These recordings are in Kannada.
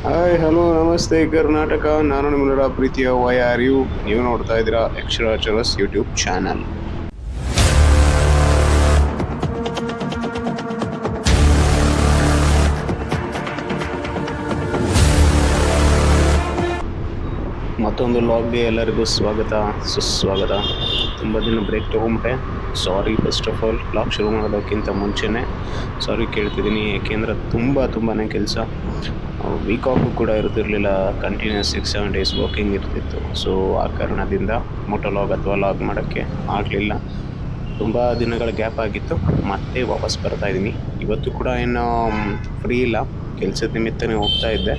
ಹಾಯ್ ಹಲೋ ನಮಸ್ತೆ ಕರ್ನಾಟಕ. ನಾನು ನಿಮ್ಮೆಲ್ಲರ ಪ್ರೀತಿಯ ವೈ ಆರ್ ಯು. ನೀವು ನೋಡ್ತಾ ಇದ್ದೀರಾ ಅಕ್ಷರಾಚರಸ್ ಯೂಟ್ಯೂಬ್ ಚಾನಲ್. ಮತ್ತೊಂದು ಲಾಗ್ಗೆ ಎಲ್ಲರಿಗೂ ಸ್ವಾಗತ ಸುಸ್ವಾಗತ. ತುಂಬ ದಿನ ಬ್ರೇಕ್ ತೊಗೊಂಬಿಟ್ಟೆ. Sorry first of all. Log ಶುರು ಮಾಡೋದಕ್ಕಿಂತ ಮುಂಚೆನೇ ಸಾರಿ ಕೇಳ್ತಿದ್ದೀನಿ, ಏಕೆಂದರೆ ತುಂಬಾ ಕೆಲಸ. ವೀಕ್ ಆಫು ಕೂಡ ಇರ್ತಿರಲಿಲ್ಲ, ಕಂಟಿನ್ಯೂಸ್ 6-7 ಡೇಸ್ ವರ್ಕಿಂಗ್ ಇರ್ತಿತ್ತು. ಸೊ ಆ ಕಾರಣದಿಂದ ಮೋಟೋ ಲಾಗ್ ಅಥವಾ ಲಾಗ್ ಮಾಡೋಕ್ಕೆ ಆಗಲಿಲ್ಲ. ತುಂಬ ದಿನಗಳ ಗ್ಯಾಪ್ ಆಗಿತ್ತು, ಮತ್ತೆ ವಾಪಸ್ ಬರ್ತಾಯಿದ್ದೀನಿ. ಇವತ್ತು ಕೂಡ ಏನು ಫ್ರೀ ಇಲ್ಲ, ಕೆಲಸದ ನಿಮಿತ್ತನೇ ಹೋಗ್ತಾ ಇದ್ದೆ.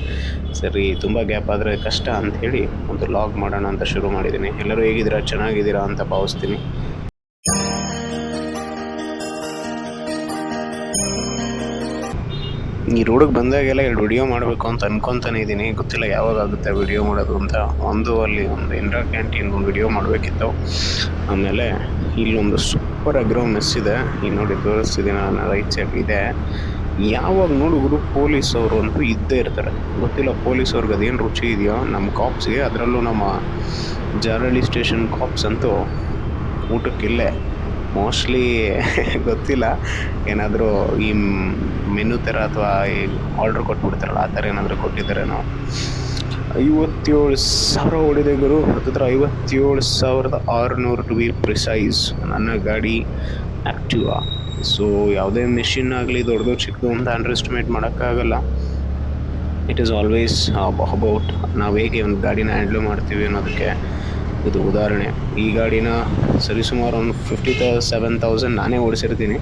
ಸರಿ, ತುಂಬ ಗ್ಯಾಪ್ ಆದರೆ ಕಷ್ಟ ಅಂಥೇಳಿ ಒಂದು ಲಾಗ್ ಮಾಡೋಣ ಅಂತ ಶುರು ಮಾಡಿದ್ದೀನಿ. ಎಲ್ಲರೂ ಹೇಗಿದ್ದೀರಾ, ಚೆನ್ನಾಗಿದ್ದೀರಾ ಅಂತ ಭಾವಿಸ್ತೀನಿ. ಈ ರೋಡಿಗೆ ಬಂದಾಗೆಲ್ಲ 2 ವಿಡಿಯೋ ಮಾಡಬೇಕು ಅಂತ ಅನ್ಕೊತಾನೆ ಇದ್ದೀನಿ. ಗೊತ್ತಿಲ್ಲ ಯಾವಾಗ ಆಗುತ್ತೆ ವಿಡಿಯೋ ಮಾಡೋದು ಅಂತ. ಅಲ್ಲಿ ಒಂದು ಇಂಡ್ರಾ ಕ್ಯಾಂಟೀನ್ ಒಂದು ವಿಡಿಯೋ ಮಾಡಬೇಕಿತ್ತು. ಆಮೇಲೆ ಇಲ್ಲೊಂದು ಸೂಪರ್ ಆಗಿರೋ ಮೆಸ್ ಇದೆ, ಇಲ್ಲಿ ನೋಡಿ ತೋರಿಸ್ತಿದ್ದೀನಿ ನಾನು, ರೈಟ್ ಸೈಡ್ ಇದೆ. ಯಾವಾಗ ನೋಡಿದ್ರು ಪೊಲೀಸವರು ಅಂತೂ ಇದ್ದೇ ಇರ್ತಾರೆ. ಗೊತ್ತಿಲ್ಲ ಪೊಲೀಸವ್ರಿಗೆ ಅದೇನು ರುಚಿ ಇದೆಯೋ ನಮ್ಮ ಕಾಪ್ಸ್ಗೆ, ಅದರಲ್ಲೂ ನಮ್ಮ ಜಾರಹಳ್ಳಿ ಸ್ಟೇಷನ್ ಕಾಪ್ಸ್ ಅಂತೂ ಊಟಕ್ಕಿಲ್ಲೇ ಮೋಸ್ಟ್ಲಿ ಗೊತ್ತಿಲ್ಲ, ಏನಾದರೂ ಈ ಮೆನು ಥರ ಅಥವಾ ಈ ಆರ್ಡ್ರ್ ಕೊಟ್ಬಿಡ್ತಾರಲ್ಲ ಆ ಥರ ಏನಾದರೂ ಕೊಟ್ಟಿದ್ದಾರೇನೋ. 57,000 ಓಡಿದೆ ಗುರು, ಹತ್ತಿರ 57,600 ಟು ಬಿ ಪ್ರಿಸೈಸ್. ನನ್ನ ಗಾಡಿ ಆ್ಯಕ್ಟಿವಾ. ಸೊ ಯಾವುದೇ ಮೆಷಿನ್ ಆಗಲಿ ದೊಡ್ಡದು ಚಿಕ್ಕದು ಅಂತ ಅಂಡರ್ ಎಸ್ಟಿಮೇಟ್ ಮಾಡೋಕ್ಕಾಗಲ್ಲ. ಇಟ್ ಈಸ್ ಆಲ್ವೇಸ್ ಅಬೌಟ್ ನಾವು ಹೇಗೆ ಒಂದು ಗಾಡಿನ ಹ್ಯಾಂಡ್ಲ್ ಮಾಡ್ತೀವಿ ಅನ್ನೋದಕ್ಕೆ ಇದು ಉದಾಹರಣೆ. ಈ ಗಾಡಿನ ಸರಿಸುಮಾರು ಒಂದು 57,000 ನಾನೇ ಓಡಿಸಿರ್ತೀನಿ,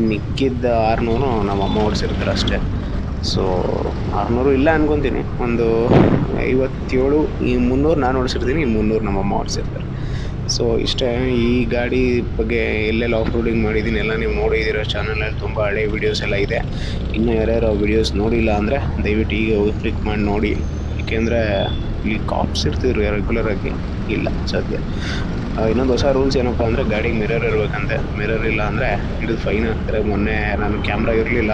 ಮಿಕ್ಕಿದ್ದ 600 ನಮ್ಮಮ್ಮ ಓಡಿಸಿರ್ತಾರೆ ಅಷ್ಟೇ. ಸೊ 600 ಇಲ್ಲ ಅನ್ಕೊತೀನಿ, ಒಂದು 57, ಈ 300 ನಾನು ಓಡಿಸಿರ್ತೀನಿ, ಈ 300 ನಮ್ಮಮ್ಮ ಓಡಿಸಿರ್ತಾರೆ. ಸೊ ಇಷ್ಟೇ. ಈ ಗಾಡಿ ಬಗ್ಗೆ ಎಲ್ಲೆಲ್ಲ ಆಫ್ ರೋಡಿಂಗ್ ಮಾಡಿದ್ದೀನಿ ಎಲ್ಲ ನೀವು ನೋಡಿದ್ದೀರ ಚಾನಲಲ್ಲಿ. ತುಂಬ ಹಳೆ ವೀಡಿಯೋಸ್ ಎಲ್ಲ ಇದೆ. ಇನ್ನೂ ಯಾರ್ಯಾರು ವೀಡಿಯೋಸ್ ನೋಡಿಲ್ಲ ಅಂದರೆ ದಯವಿಟ್ಟು ಈಗ ಕ್ಲಿಕ್ ಮಾಡಿ ನೋಡಿ, ಏಕೆಂದರೆ ಇಲ್ಲಿ ಕಾಪ್ಸ್ ಇರ್ತಿದ್ರು ರೆಗ್ಯುಲರಾಗಿ, ಇಲ್ಲ ಸದ್ಯ. ಇನ್ನೊಂದು ಹೊಸ ರೂಲ್ಸ್ ಏನಪ್ಪ ಅಂದರೆ ಗಾಡಿಗೆ ಮಿರರ್ ಇರಬೇಕಂತೆ. ಮಿರರ್ ಇಲ್ಲ ಅಂದರೆ ಹಿಡಿದು ಫೈನ್ ಹಾಕ್ತಾರೆ. ಮೊನ್ನೆ ನಾನು ಕ್ಯಾಮ್ರಾ ಇರಲಿಲ್ಲ,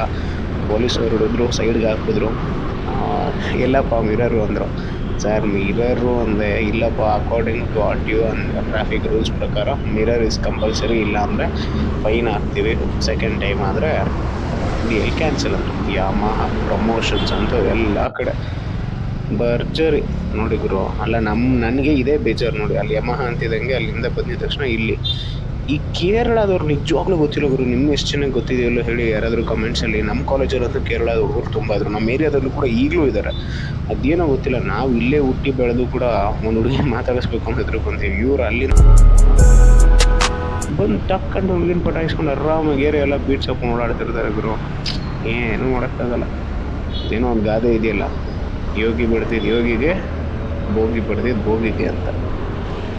ಪೊಲೀಸವರು ಹಿಡಿದ್ರು, ಸೈಡ್ಗೆ ಹಾಕಿದ್ರು. ಎಲ್ಲಪ್ಪ ಮಿರರು ಅಂದರು. ಸರ್ ಮಿರರು ಅಂದೆ, ಇಲ್ಲಪ್ಪ according to R T O ಅಂದರೆ ಟ್ರಾಫಿಕ್ ರೂಲ್ಸ್ ಪ್ರಕಾರ ಮಿರರ್ ಇಸ್ ಕಂಪಲ್ಸರಿ, ಇಲ್ಲ ಅಂದರೆ ಫೈನ್ ಹಾಕ್ತೀವಿ. ಸೆಕೆಂಡ್ ಟೈಮ್ ಆದರೆ ಡೀಲ್ ಕ್ಯಾನ್ಸಲ್ ಅಂತ. ಯಾಮಹ ಪ್ರಮೋಷನ್ಸ್ ಅಂತೂ ಎಲ್ಲ ಕಡೆ ಭರ್ಜರಿ ನೋಡಿ ಗುರು. ಅಲ್ಲ ನನಗೆ ಇದೇ ಬೇಜಾರು ನೋಡಿ, ಅಲ್ಲಿ ಯಮಹ ಅಂತಿದ್ದಂಗೆ ಅಲ್ಲಿಂದ ಬಂದಿದ ತಕ್ಷಣ ಇಲ್ಲಿ ಈ ಕೇರಳದವ್ರು ನಿಜವಾಗ್ಲೂ ಗೊತ್ತಿಲ್ಲ ಗುರು. ನಿಮ್ಗೆ ಎಷ್ಟು ಚೆನ್ನಾಗಿ ಗೊತ್ತಿದೆಯಲ್ಲೋ ಹೇಳಿ ಯಾರಾದರೂ ಕಮೆಂಟ್ಸಲ್ಲಿ. ನಮ್ಮ ಕಾಲೇಜಲ್ಲಂತೂ ಕೇರಳದ ಹುಡುಗರು ತುಂಬ ಇದ್ರು, ನಮ್ಮ ಏರಿಯಾದಲ್ಲೂ ಕೂಡ ಈಗಲೂ ಇದ್ದಾರೆ. ಅದೇನೋ ಗೊತ್ತಿಲ್ಲ, ನಾವು ಇಲ್ಲೇ ಹುಟ್ಟಿ ಬೆಳೆದು ಕೂಡ ಒಂದು ಹುಡುಗಿ ಮಾತಾಡಿಸ್ಬೇಕು ಅಂತ ತಿಳ್ಕೊಂತೀವಿ. ಇವ್ರು ಅಲ್ಲಿ ಬಂದು ಟಕ್ಕಂಡು ಹುಡುಗಿನ ಪಟಾಯಿಸ್ಕೊಂಡು ಆರಾಮಾಗಿ ಏರಿಯಾ ಎಲ್ಲ ಬೀಟ್ಸ್ ಹಾಕೊಂಡು ಓಡಾಡ್ತಿರ್ತಾರೆ ಗುರು. ಏನೂ ಮಾಡೋಕ್ಕಾಗಲ್ಲ. ಏನೋ ಒಂದು ಗಾದೆ ಇದೆಯಲ್ಲ, ಯೋಗಿ ಬಿಡ್ತಿದ್ದು ಯೋಗಿಗೆ, ಬೋಗಿ ಬಿಡ್ತಿದ್ದು ಬೋಗಿಗೆ ಅಂತ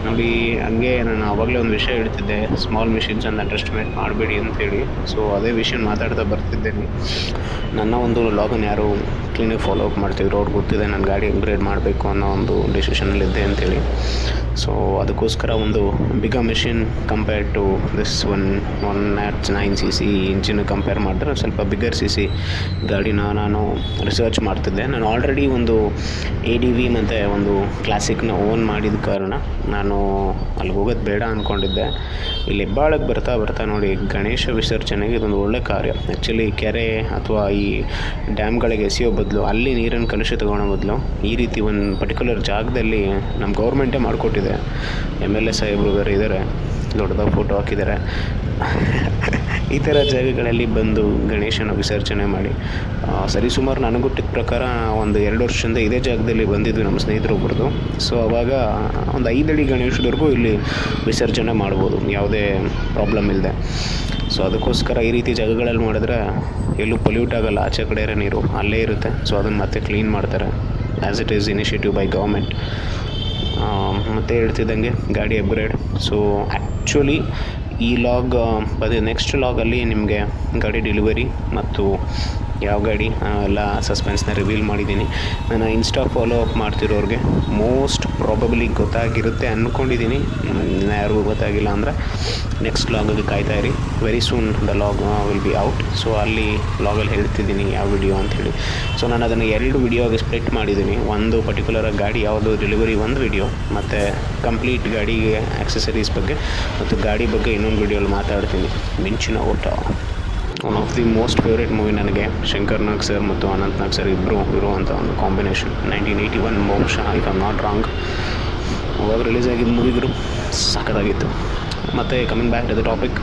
ನೋಡಿ. ಹಂಗೆ ನಾನು ಆವಾಗಲೇ ಒಂದು ವಿಷಯ ಹೇಳ್ತಿದ್ದೆ, ಸ್ಮಾಲ್ ಮಿಷಿನ್ಸ್ ಅಂತ ಅಂಡರ್ ಎಸ್ಟಿಮೇಟ್ ಮಾಡಬೇಡಿ ಅಂತೇಳಿ. ಸೊ ಅದೇ ವಿಷಯ ಮಾತಾಡ್ತಾ ಬರ್ತಿದ್ದೇನೆ. ನನ್ನ ಒಂದು ಲಾಗನ್ನು ಯಾರು ಕ್ಲೀನಾಗಿ ಫಾಲೋ ಅಪ್ ಮಾಡ್ತಿದ್ರು, ಅವ್ರಿಗೆ ಗೊತ್ತಿದೆ ನಾನು ಗಾಡಿ ಅಪ್ಗ್ರೇಡ್ ಮಾಡಬೇಕು ಅನ್ನೋ ಒಂದು ಡಿಸಿಷನಲ್ಲಿದ್ದೆ ಅಂಥೇಳಿ. ಸೊ ಅದಕ್ಕೋಸ್ಕರ ಒಂದು big machine compared to this 109 cc engine compare ಮಾಡಿದ್ರೆ ಸ್ವಲ್ಪ ಬಿಗರ್ cc ಗಾಡಿನ ನಾನು ರಿಸರ್ಚ್ ಮಾಡ್ತಿದ್ದೆ. ನಾನು ಆಲ್ರೆಡಿ ಒಂದು ADV ಮತ್ತು ಒಂದು ಕ್ಲಾಸಿಕ್ನ ಓನ್ ಮಾಡಿದ ಕಾರಣ ನಾನು ಅಲ್ಲಿಗೆ ಹೋಗೋದು ಬೇಡ ಅಂದ್ಕೊಂಡಿದ್ದೆ. ಇಲ್ಲಿ ಹೆಬ್ಬಾಳಕ್ಕೆ ಬರ್ತಾ ನೋಡಿ ಗಣೇಶ ವಿಸರ್ಜನೆಗೆ ಇದೊಂದು ಒಳ್ಳೆ ಕಾರ್ಯ. ಆ್ಯಕ್ಚುಲಿ ಕೆರೆ ಅಥವಾ ಈ ಡ್ಯಾಮ್ಗಳಿಗೆ ಎಸೆಯೋ ಬದಲು, ಅಲ್ಲಿ ನೀರನ್ನು ಕಲುಷಿತ ತಗೊಳ್ಳೋ ಬದಲು ಈ ರೀತಿ ಒಂದು ಪರ್ಟಿಕ್ಯುಲರ್ ಜಾಗದಲ್ಲಿ ನಮ್ಮ ಗೌರ್ಮೆಂಟೇ ಮಾಡಿಕೊಟ್ಟಿದೆ. MLA ಸಾಹೇಬರು ಬೇರೆ ಇದ್ದಾರೆ, ದೊಡ್ಡದಾಗಿ ಫೋಟೋ ಹಾಕಿದ್ದಾರೆ. ಈ ಥರ ಜಾಗಗಳಲ್ಲಿ ಬಂದು ಗಣೇಶನ ವಿಸರ್ಜನೆ ಮಾಡಿ ಸರಿಸುಮಾರು ನನಗೆ ಗೊತ್ತಿದ್ದ ಪ್ರಕಾರ ಒಂದು 2 ವರ್ಷದಿಂದ ಇದೇ ಜಾಗದಲ್ಲಿ ಬಂದಿದ್ವಿ ನಮ್ಮ ಸ್ನೇಹಿತರೊಬ್ಬರದು. ಸೊ ಆವಾಗ ಒಂದು 5 ಅಡಿ ಗಣೇಶದವರೆಗೂ ಇಲ್ಲಿ ವಿಸರ್ಜನೆ ಮಾಡ್ಬೋದು, ಯಾವುದೇ ಪ್ರಾಬ್ಲಮ್ ಇಲ್ಲದೆ. ಸೊ ಅದಕ್ಕೋಸ್ಕರ ಈ ರೀತಿ ಜಾಗಗಳಲ್ಲಿ ಮಾಡಿದ್ರೆ ಎಲ್ಲೂ ಪೊಲ್ಯೂಟ್ ಆಗೋಲ್ಲ, ಆಚೆ ಕಡೆ ನೀರು ಅಲ್ಲೇ ಇರುತ್ತೆ. ಸೊ ಅದನ್ನು ಮತ್ತೆ ಕ್ಲೀನ್ ಮಾಡ್ತಾರೆ, as it is initiative by government. ಮತ್ತು ಹೇಳ್ತಿದ್ದಂಗೆ ಗಾಡಿ ಅಪ್ಗ್ರೇಡ್. ಸೊ ಆ್ಯಕ್ಚುಲಿ ಈ ಲಾಗ್ ನೆಕ್ಸ್ಟ್ ಲಾಗಲ್ಲಿ ನಿಮಗೆ ಗಾಡಿ ಡೆಲಿವರಿ ಮತ್ತು ಯಾವ ಗಾಡಿ ಎಲ್ಲ ಸಸ್ಪೆನ್ಸ್ನ ರಿವೀಲ್ ಮಾಡಿದ್ದೀನಿ. ನಾನು ಇನ್ಸ್ಟಾ ಫಾಲೋ ಅಪ್ ಮಾಡ್ತಿರೋರಿಗೆ ಮೋಸ್ಟ್ ಪ್ರಾಬಬ್ಲಿ ಗೊತ್ತಾಗಿರುತ್ತೆ ಅಂದ್ಕೊಂಡಿದ್ದೀನಿ. ಯಾರಿಗೂ ಗೊತ್ತಾಗಿಲ್ಲ ಅಂದರೆ ನೆಕ್ಸ್ಟ್ ಲಾಗಿಗೆ ಕಾಯ್ತಾ ಇರಿ. Very soon the log will be out. So ಅಲ್ಲಿ ಲಾಗಲ್ಲಿ ಹೇಳ್ತಿದ್ದೀನಿ ಯಾವ ವಿಡಿಯೋ ಅಂಥೇಳಿ. ಸೊ ನಾನು ಅದನ್ನು 2 ವಿಡಿಯೋಗೆ ಸ್ಪ್ಲಿಟ್ ಮಾಡಿದ್ದೀನಿ. ಒಂದು ಪರ್ಟಿಕ್ಯುಲರ್ ಗಾಡಿ ಯಾವುದು ಡೆಲಿವರಿ ಒಂದು ವಿಡಿಯೋ, ಮತ್ತು ಕಂಪ್ಲೀಟ್ ಗಾಡಿಗೆ ಆಕ್ಸೆಸರೀಸ್ ಬಗ್ಗೆ ಮತ್ತು ಗಾಡಿ ಬಗ್ಗೆ ಇನ್ನೊಂದು ವಿಡಿಯೋಲಿ ಮಾತಾಡ್ತೀನಿ. ಮಿಂಚಿನ ಓಟ one of the most favourite movie ನನಗೆ. ಶಂಕರ್ ನಾಗ್ ಸರ್ ಮತ್ತು ಅನಂತ್ ನಾಗ್ ಸರ್ ಇಬ್ಬರು ಇರುವಂಥ ಒಂದು ಕಾಂಬಿನೇಷನ್. 1981 ಬಹುಶಃ, ಇಫ್ ಐ ನಾಟ್ ರಾಂಗ್. ಅವಾಗ ರಿಲೀಸ್ ಆಗಿದ್ದ ಮೂವಿಗಳು ಸಖತ್ತಾಗಿತ್ತು. ಮತ್ತು coming back to the topic,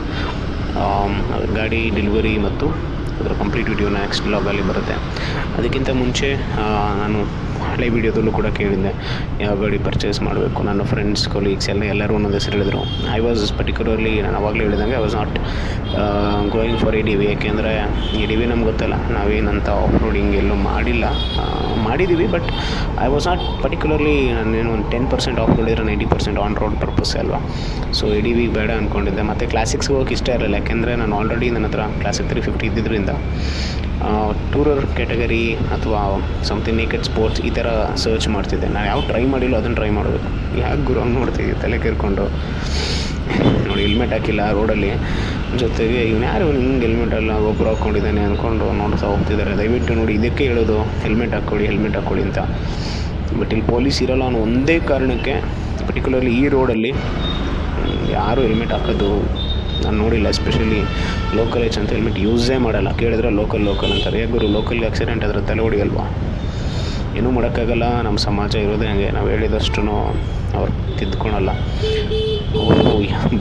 ಗಾಡಿ ಡೆಲಿವರಿ ಮತ್ತು ಅದರ ಕಂಪ್ಲೀಟ್ ವಿಡಿಯೋ ನೆಕ್ಸ್ಟ್ ಬ್ಲಾಗಲ್ಲಿ ಬರುತ್ತೆ. ಅದಕ್ಕಿಂತ ಮುಂಚೆ ನಾನು ಹಳೆ ವಿಡಿಯೋದಲ್ಲೂ ಕೂಡ ಕೇಳಿದ್ದೆ ಯಾವ ಗಾಡಿ ಪರ್ಚೇಸ್ ಮಾಡಬೇಕು. ನನ್ನ ಫ್ರೆಂಡ್ಸ್ ಕೊಲೀಗ್ಸ್ ಎಲ್ಲರೂ ಒಂದೊಂದು ಹೆಸರು ಹೇಳಿದರು. ಐ ವಾಸ್ ಪರ್ಟಿಕ್ಯುಲರ್ಲಿ, ನಾನು ಅವಾಗಲೇ ಹೇಳಿದಂಗೆ, I was not going for A D V. ಏಕೆಂದರೆ ಎ ಡಿ ವಿ ನಮ್ಗೆ ಗೊತ್ತಲ್ಲ, ನಾವೇನಂತ ಆಫ್ ರೋಡಿಂಗ್ ಎಲ್ಲೂ ಮಾಡಿದ್ದೀವಿ. But I was not particularly, ನಾನೇನು ಒಂದು 10% ಆಫ್ ರೋಡಿದ್ರೆ 90% ಆನ್ ರೋಡ್ ಪರ್ಪಸ್ಸೇ ಅಲ್ವಾ. ಸೊ ಎ ಡಿ ವಿ ಬೇಡ ಅಂದ್ಕೊಂಡಿದ್ದೆ. ಮತ್ತು ಕ್ಲಾಸಿಕ್ಸ್ ಹೋಗೋಕೆ ಇಷ್ಟ ಇರಲಿಲ್ಲ, ಯಾಕೆಂದರೆ ನಾನು ಆಲ್ರೆಡಿ ನನ್ನ ಹತ್ರ ಕ್ಲಾಸಿಕ್ 350 ಇದ್ದಿದ್ದರಿಂದ ಟೂರರ್ ಕ್ಯಾಟಗರಿ ಅಥವಾ ಸಮಥಿಂಗ್ ನೇಕೆಡ್ ಸ್ಪೋರ್ಟ್ಸ್ ಈ ಥರ ಸರ್ಚ್ ಮಾಡ್ತಿದ್ದೆ. ನಾನು ಯಾವ ಟ್ರೈ ಮಾಡಿಲ್ಲ ಅದನ್ನು ಟ್ರೈ ಮಾಡಬೇಕು. ಯಾಕೆ ಗುರು ಹಂಗೆ ನೋಡ್ತಿದ್ದೆ ತಲೆ ಕೇರ್ಕೊಂಡು. ನೋಡಿ, ಹೆಲ್ಮೆಟ್ ಹಾಕಿಲ್ಲ ರೋಡಲ್ಲಿ, ಜೊತೆಗೆ ಇವನು ಯಾರು ಹಿಂಗೆ ಹೆಲ್ಮೆಟ್ ಎಲ್ಲ ಒಬ್ಬರು ಹಾಕ್ಕೊಂಡಿದ್ದಾನೆ ಅಂದ್ಕೊಂಡು ನೋಡ್ತಾ ಹೋಗ್ತಿದ್ದಾರೆ. ದಯವಿಟ್ಟು ನೋಡಿ, ಇದಕ್ಕೆ ಹೇಳೋದು ಹೆಲ್ಮೆಟ್ ಹಾಕ್ಕೊಳ್ಳಿ ಅಂತ. ಬಟ್ ಇಲ್ಲಿ ಪೊಲೀಸ್ ಇರೋಲ್ಲ ಅನ್ನೋ ಒಂದೇ ಕಾರಣಕ್ಕೆ ಪರ್ಟಿಕ್ಯುಲರ್ಲಿ ಈ ರೋಡಲ್ಲಿ ಯಾರು ಹೆಲ್ಮೆಟ್ ಹಾಕೋದು ನಾನು ನೋಡಿಲ್ಲ. ಎಸ್ಪೆಷಲಿ ಲೋಕಲ್ ಏಜ್ ಅಂತ ಹೆಲ್ಮೆಟ್ ಯೂಸೇ ಮಾಡಲ್ಲ. ಕೇಳಿದ್ರೆ ಲೋಕಲ್ ಅಂತಾರೆ. ಗುರು ಲೋಕಲ್ಗೆ ಆಕ್ಸಿಡೆಂಟ್ ಆದರೆ ತಲೆ ಹೊಡಿಯಲ್ವಾ? ಏನೂ ಮಾಡೋಕ್ಕಾಗಲ್ಲ. ನಮ್ಮ ಸಮಾಜ ಇರೋದೇ ಹಂಗೆ, ನಾವು ಹೇಳಿದಷ್ಟು ಅವ್ರು ತಿದ್ಕೊಳಲ್ಲ.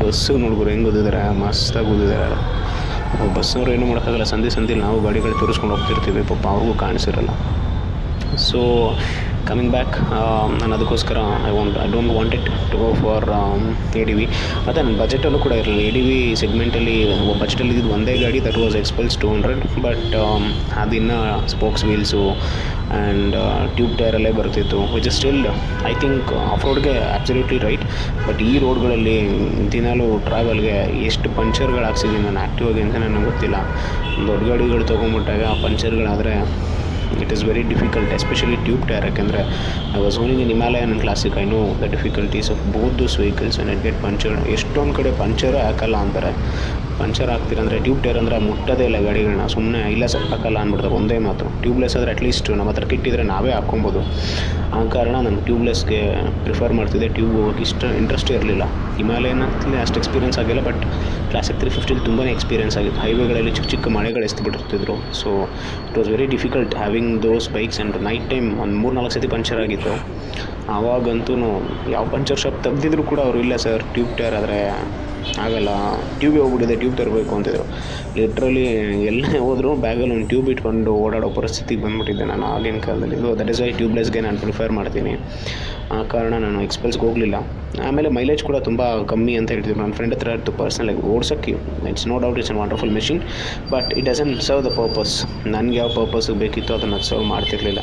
ಬಸ್ಸು ನೋಡ್ಗುರು ಹೆಂಗೆ ಓದಿದ್ದಾರೆ, ಮಸ್ತಾಗಿ ಓದಿದ್ದಾರೆ. ಬಸ್ಸವ್ರು ಏನೂ ಮಾಡೋಕ್ಕಾಗಲ್ಲ. ಸಂದಿಲ್ಲಿ ನಾವು ಗಾಡಿಗಳು ತೋರಿಸ್ಕೊಂಡು ಹೋಗ್ತಿರ್ತೀವಿ, ಪಾಪ ಅವ್ರಿಗೂ ಕಾಣಿಸಿರಲ್ಲ. ಸೊ ಕಮಿಂಗ್ ಬ್ಯಾಕ್, ನಾನು ಅದಕ್ಕೋಸ್ಕರ I don't want it to go for A D V. ಮತ್ತು ನನ್ನ ಬಜೆಟಲ್ಲೂ ಕೂಡ ಇರಲಿಲ್ಲ. ಎ ಡಿ ವಿ ಸೆಗ್ಮೆಂಟಲ್ಲಿ ಬಜೆಟಲ್ಲಿ ಇದ್ದಿದ್ದು ಒಂದೇ ಗಾಡಿ, ದಟ್ ವಾಸ್ ಎಕ್ಸ್ಪಲ್ಸ್ 200. ಬಟ್ ಅದಿನ್ನು ಸ್ಪೋಕ್ಸ್ ವೀಲ್ಸು ಆ್ಯಂಡ್ ಟ್ಯೂಬ್ ಟೈರಲ್ಲೇ ಬರ್ತಿತ್ತು, which is still I think off ರೋಡ್ಗೆ ಆಬ್ಸಲ್ಯೂಟ್ಲಿ ರೈಟ್. ಬಟ್ ಈ ರೋಡ್ಗಳಲ್ಲಿ ದಿನಾಲೂ ಟ್ರಾವೆಲ್ಗೆ ಎಷ್ಟು ಪಂಚರ್ಗಳು ಹಾಕ್ಸಿದ್ದೀನಿ ನಾನು ಆ್ಯಕ್ಟಿವಾಗಿ ಅಂತ ನನಗೆ ಗೊತ್ತಿಲ್ಲ. ದೊಡ್ಡ ಗಾಡಿಗಳು ತೊಗೊಂಬಿಟ್ಟಾಗ ಆ ಪಂಚರ್ಗಳಾದರೆ it is very difficult, especially tube tyre. ಯಾಕೆಂದರೆ I was owning in Himalayan classic. I know the difficulties of both those vehicles and it get punctured. ಎಷ್ಟೊಂದು ಕಡೆ ಪಂಚರೇ ಹಾಕಲ್ಲ ಅಂತಾರೆ. ಪಂಚರ್ ಹಾಕ್ತೀರಂದರೆ ಟ್ಯೂಬ್ ಟೈರ್ ಅಂದರೆ ಮುಟ್ಟೋದೇ ಇಲ್ಲ ಗಾಡಿಗಳನ್ನ, ಸುಮ್ಮನೆ ಇಲ್ಲ ಸರ್ ಹಾಕಲ್ಲ ಅಂದ್ಬಿಡ್ತಾರೆ ಒಂದೇ ಮಾತು. ಟ್ಯೂಬ್ಲೆಸ್ ಆದರೆ ಅಟ್ಲೀಸ್ಟ್ ನಮ್ಮ ಹತ್ರ ಕಿಟ್ಟಿದ್ರೆ ನಾವೇ ಹಾಕ್ಕೊಬೋದು. ಆ ಕಾರಣ ನಾನು ಟ್ಯೂಬ್ಲೆಸ್ಗೆ ಪ್ರಿಫರ್ ಮಾಡ್ತಿದ್ದೆ. ಟ್ಯೂಬ್ ಹೋಗೋಕ್ಕೆ ಇಂಟ್ರೆಸ್ಟೇ ಇರಲಿಲ್ಲ. ಹಿಮಾಲಯನಲ್ಲಿ ಅಷ್ಟು ಎಕ್ಸ್ಪೀರಿಯನ್ಸ್ ಆಗಿಲ್ಲ, ಬಟ್ ಕ್ಲಾಸಿಕ್ 350 ತುಂಬಾ ಎಕ್ಸ್ಪೀರಿಯನ್ಸ್ ಆಗಿತ್ತು. ಹೈವೇಗಳಲ್ಲಿ ಚಿಕ್ಕ ಮಳೆಗಳು ಎಸ್ದುಬಿಟ್ಟಿರ್ತಿದ್ರು. So it was very difficult having those bikes. And night time ಒಂದು 3-4 ಸತಿ ಪಂಚರ್ ಆಗಿತ್ತು. ಆವಾಗಂತೂ ಯಾವ ಪಂಚರ್ ಶಾಪ್ ತೆಗ್ದಿದ್ರು ಕೂಡ ಅವರು ಇಲ್ಲ ಸರ್ ಟ್ಯೂಬ್ ಟೈರ್ ಆದರೆ ಆಗಲ್ಲ, ಟ್ಯೂಬೇ ಹೋಗ್ಬಿಟ್ಟಿದೆ, ಟ್ಯೂಬ್ ತರಬೇಕು ಅಂತಿದ್ರು. ಲಿಟ್ರಲಿ ಎಲ್ಲೇ ಹೋದರೂ ಬ್ಯಾಗಲ್ಲಿ ಒಂದು ಟ್ಯೂಬ್ ಇಟ್ಕೊಂಡು ಓಡಾಡೋ ಪರಿಸ್ಥಿತಿಗೆ ಬಂದುಬಿಟ್ಟಿದ್ದೆ ನಾನು ಆಗಿನ ಕಾಲದಲ್ಲಿ. ದಟ್ ಇಸ್ ವೈ ಟ್ಯೂಬ್ಲೆಸ್ಗೆ ನಾನು ಪ್ರಿಫರ್ ಮಾಡ್ತೀನಿ. ಆ ಕಾರಣ ನಾನು ಎಕ್ಸ್ಪಲ್ಸ್ಗೆ ಹೋಗಲಿಲ್ಲ. ಆಮೇಲೆ ಮೈಲೇಜ್ ಕೂಡ ತುಂಬ ಕಮ್ಮಿ ಅಂತ ಹೇಳ್ತಿದ್ರು. ನನ್ನ ಫ್ರೆಂಡ್ ಹತ್ರ ಇತ್ತು ಪರ್ಸ್ನಲಾಗಿ ಓಡ್ಸೋಕ್ಕೆ. It's no doubt it's an wonderful machine, but it doesn't serve the purpose. ನನಗೆ ಯಾವ ಪರ್ಪಸ್ಗೆ ಬೇಕಿತ್ತು ಅದನ್ನು ಸರ್ವ್ ಮಾಡ್ತಿರ್ಲಿಲ್ಲ.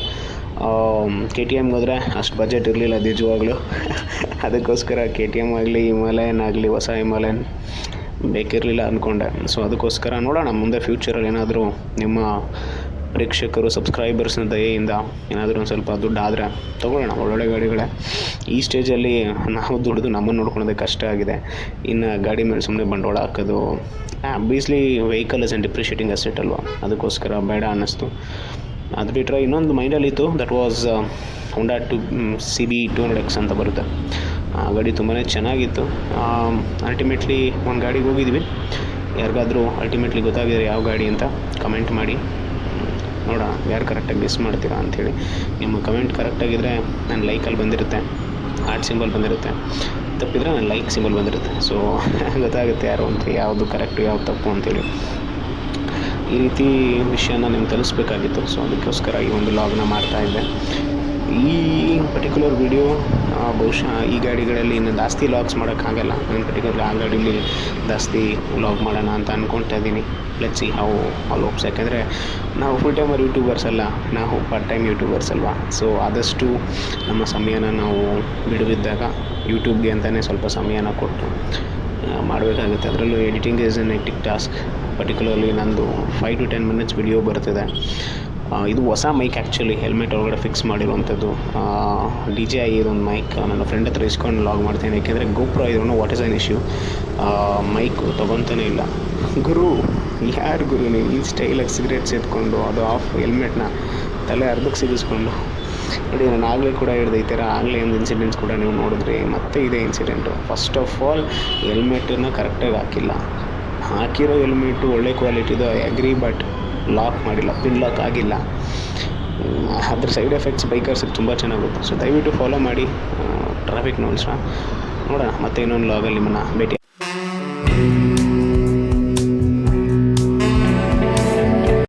ಕೆ ಟಿ ಎಮ್ಗೆ ಹೋದರೆ ಅಷ್ಟು ಬಜೆಟ್ ಇರಲಿಲ್ಲ ನಿಜವಾಗ್ಲೂ. ಅದಕ್ಕೋಸ್ಕರ ಕೆ ಟಿ ಎಮ್ ಆಗಲಿ ಹಿಮಾಲಯನ್ ಆಗಲಿ ಹೊಸ ಹಿಮಾಲಯನ್ ಬೇಕಿರಲಿಲ್ಲ ಅಂದ್ಕೊಂಡೆ. ಸೊ ಅದಕ್ಕೋಸ್ಕರ ನೋಡೋಣ ಮುಂದೆ ಫ್ಯೂಚರಲ್ಲಿ ಏನಾದರೂ ನಿಮ್ಮ ಪ್ರೇಕ್ಷಕರು ಸಬ್ಸ್ಕ್ರೈಬರ್ಸ್ನ ದಯೆಯಿಂದ ಏನಾದರೂ ಒಂದು ಸ್ವಲ್ಪ ದುಡ್ಡು ಆದರೆ ತೊಗೊಳ್ಳೋಣ. ಒಳ್ಳೊಳ್ಳೆ ಗಾಡಿಗಳೇ. ಈ ಸ್ಟೇಜಲ್ಲಿ ನಾವು ದುಡ್ದು ನಮ್ಮನ್ನು ನೋಡ್ಕೊಳ್ಳೋದೇ ಕಷ್ಟ ಆಗಿದೆ. ಇನ್ನು ಗಾಡಿ ಮೇಲೆ ಸುಮ್ಮನೆ ಬಂಡವಾಳ ಹಾಕೋದು, obviously vehicle is and depreciating asset ಅಲ್ವಾ, ಅದಕ್ಕೋಸ್ಕರ ಬೇಡ ಅನ್ನಿಸ್ತು. ಅದು ಬಿಟ್ಟರೆ ಇನ್ನೊಂದು ಮೈಂಡಲ್ಲಿತ್ತು, that was Honda CB 200X ಅಂತ ಬರುತ್ತೆ. ಆ ಗಾಡಿ ತುಂಬಾ ಚೆನ್ನಾಗಿತ್ತು. ಅಲ್ಟಿಮೇಟ್ಲಿ ಒಂದು ಗಾಡಿಗೆ ಹೋಗಿದ್ವಿ. ಯಾರಿಗಾದರೂ ಅಲ್ಟಿಮೇಟ್ಲಿ ಗೊತ್ತಾಗಿದ್ರೆ ಯಾವ ಗಾಡಿ ಅಂತ ಕಮೆಂಟ್ ಮಾಡಿ ನೋಡೋಣ, ಯಾರು ಕರೆಕ್ಟಾಗಿ ಗೆಸ್ ಮಾಡ್ತೀರಾ ಅಂಥೇಳಿ. ನಿಮ್ಮ ಕಮೆಂಟ್ ಕರೆಕ್ಟಾಗಿದ್ದರೆ ನನ್ನ ಲೈಕಲ್ಲಿ ಬಂದಿರುತ್ತೆ, ಹಾರ್ಟ್ ಸಿಂಬಲ್ ಬಂದಿರುತ್ತೆ. ತಪ್ಪಿದರೆ ನನ್ನ ಲೈಕ್ ಸಿಂಬಲ್ ಬಂದಿರುತ್ತೆ. ಸೊ ಗೊತ್ತಾಗುತ್ತೆ ಯಾರು ಅಂತ, ಯಾವುದು ಕರೆಕ್ಟು ಯಾವುದು ತಪ್ಪು ಅಂತೇಳಿ. ಈ ರೀತಿ ವಿಷಯನ ನಿಮ್ಗೆ ತಿಳಿಸ್ಬೇಕಾಗಿತ್ತು. ಸೊ ಅದಕ್ಕೋಸ್ಕರ ಈ ಒಂದು ಲಾಗ್ನ ಮಾಡ್ತಾಯಿದ್ದೆ. ಈ ಪರ್ಟಿಕ್ಯುಲರ್ ವಿಡಿಯೋ ಬಹುಶಃ ಈ ಗಾಡಿಗಳಲ್ಲಿ ಇನ್ನು ಜಾಸ್ತಿ ಲಾಗ್ಸ್ ಮಾಡೋಕ್ಕಾಗಲ್ಲ. ನಾನು ಪರ್ಟಿಕ್ಯುಲರ್ ಆ ಗಾಡೀಲಿ ಜಾಸ್ತಿ ಲಾಗ್ ಮಾಡೋಣ ಅಂತ ಅಂದ್ಕೊಳ್ತಾ ಇದ್ದೀನಿ. Let's see how all hopes. ಯಾಕೆಂದರೆ ನಾವು ಫುಲ್ ಟೈಮರ್ ಯೂಟ್ಯೂಬರ್ಸ್ ಅಲ್ಲ, ನಾವು ಪಾರ್ಟ್ ಟೈಮ್ ಯೂಟ್ಯೂಬರ್ಸ್ ಅಲ್ವಾ. ಸೊ ಆದಷ್ಟು ನಮ್ಮ ಸಮಯನ ನಾವು ಬಿಡುವಿದ್ದಾಗ ಯೂಟ್ಯೂಬ್ಗೆ ಅಂತಲೇ ಸ್ವಲ್ಪ ಸಮಯನ ಕೊಟ್ಟು ಮಾಡಬೇಕಾಗುತ್ತೆ. ಅದರಲ್ಲೂ editing is an hectic task. Particularly ನಂದು 5 to 10 minutes ವಿಡಿಯೋ ಬರ್ತಿದೆ. ಇದು ಹೊಸ ಮೈಕ್ ಆ್ಯಕ್ಚುಲಿ ಹೆಲ್ಮೆಟ್ ಒಳಗಡೆ ಫಿಕ್ಸ್ ಮಾಡಿರುವಂಥದ್ದು. DJI ಇದೊಂದು ಮೈಕ್ ನನ್ನ ಫ್ರೆಂಡ್ ಹತ್ರ ಇಸ್ಕೊಂಡು ಲಾಗ್ ಮಾಡ್ತೀನಿ. ಯಾಕೆಂದರೆ GoPro ಇದನ್ನು what is an issue, mic ತೊಗೊತಾನೆ ಇಲ್ಲ. ಗುರು ಯಾರು ಗುರು ನೀವು ಈ ಸ್ಟೈಲಾಗಿ ಸಿಗರೇಟ್ಸ್ ಎತ್ಕೊಂಡು ಅದು ಆಫ್ ಹೆಲ್ಮೆಟ್ನ ತಲೆ ಅರ್ಧಕ್ಕೆ ಸಿಗಿಸ್ಕೊಂಡು ನೋಡಿ. ನಾನು ಆಗಲೇ ಕೂಡ ಹೇಳಿದೆ ಈ ಥರ ಆಗಲೇ ಒಂದು ಇನ್ಸಿಡೆಂಟ್ಸ್ ಕೂಡ ನೀವು ನೋಡಿದ್ರಿ. ಮತ್ತೆ ಇದೇ ಇನ್ಸಿಡೆಂಟು. ಫಸ್ಟ್ ಆಫ್ ಆಲ್ ಹೆಲ್ಮೆಟನ್ನು ಕರೆಕ್ಟಾಗಿ ಹಾಕಿಲ್ಲ. ಹಾಕಿರೋ ಹೆಲ್ಮೆಟು ಒಳ್ಳೆ ಕ್ವಾಲಿಟಿದು ಐ ಅಗ್ರಿ, ಬಟ್ ಲಾಕ್ ಮಾಡಿಲ್ಲ, ಪಿನ್ ಲಾಕ್ ಆಗಿಲ್ಲ. ಅದ್ರ ಸೈಡ್ ಎಫೆಕ್ಟ್ಸ್ ಬೈಕರ್ಸಿಗೆ ತುಂಬ ಚೆನ್ನಾಗುತ್ತೆ. ಸೊ ದಯವಿಟ್ಟು ಫಾಲೋ ಮಾಡಿ ಟ್ರಾಫಿಕ್ ರೂಲ್ಸ್ನ. ನೋಡೋಣ ಮತ್ತೆ ಇನ್ನೊಂದು ಲಾಗಲ್ಲಿ ನಿಮ್ಮನ್ನು ಭೇಟಿ